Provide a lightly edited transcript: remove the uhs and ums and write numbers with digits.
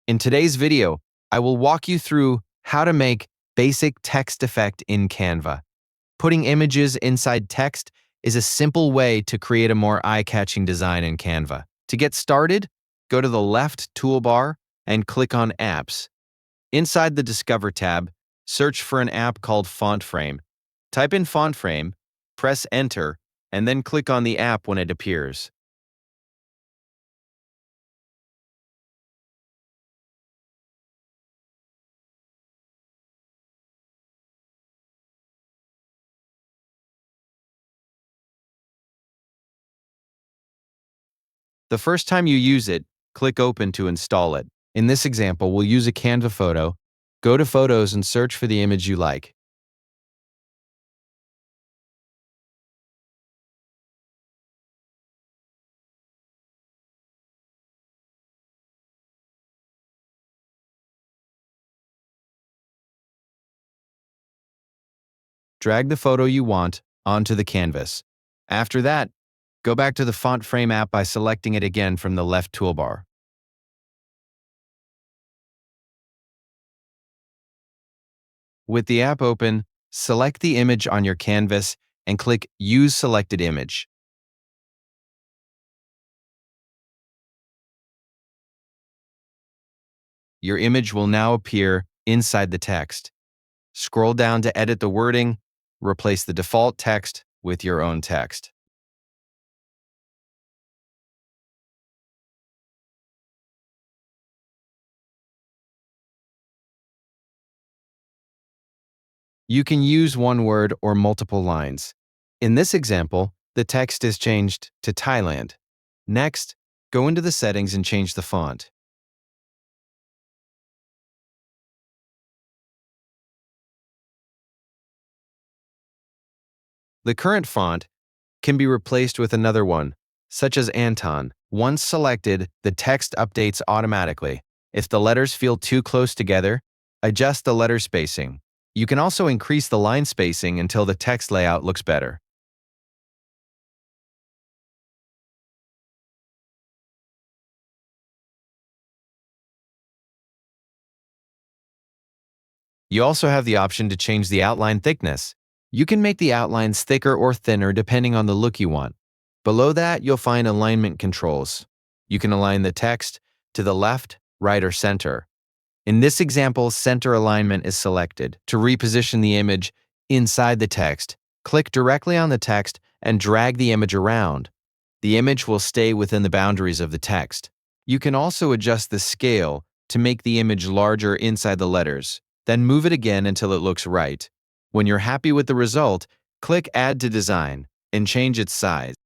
In today's video, I will walk you through how to make basic text effect in Canva. Putting images inside text is a simple way to create a more eye-catching design in Canva. To get started, go to the left toolbar and click on Apps. Inside the Discover tab, search for an app called Font Frame. Type in Font Frame, press Enter, and then click on the app when it appears. The first time you use it, click Open to install it. In this example, we'll use a Canva photo. Go to Photos and search for the image you like. Drag the photo you want onto the canvas. After that, go back to the Font Frame app by selecting it again from the left toolbar. With the app open, select the image on your canvas and click Use Selected Image. Your image will now appear inside the text. Scroll down to edit the wording, replace the default text with your own text. You can use one word or multiple lines. In this example, the text is changed to Thailand. Next, go into the settings and change the font. The current font can be replaced with another one, such as Anton. Once selected, the text updates automatically. If the letters feel too close together, adjust the letter spacing. You can also increase the line spacing until the text layout looks better. You also have the option to change the outline thickness. You can make the outlines thicker or thinner depending on the look you want. Below that, you'll find alignment controls. You can align the text to the left, right, or center. In this example, center alignment is selected. To reposition the image inside the text, click directly on the text and drag the image around. The image will stay within the boundaries of the text. You can also adjust the scale to make the image larger inside the letters. Then move it again until it looks right. When you're happy with the result, click Add to Design and change its size.